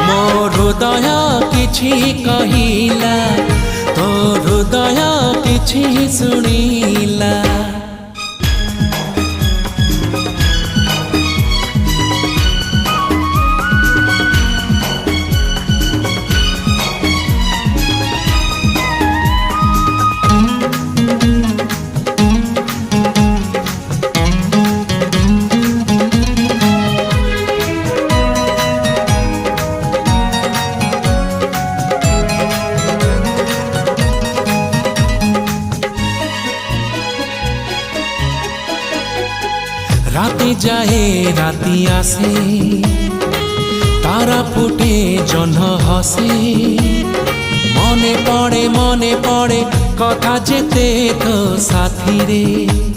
मो हृदय किछि कहिला तो हृदय किछि सुनिला। राति जाए राति आसे तारा फुटे जह्न हसे मने पड़े कथा जेते तो साथी रे।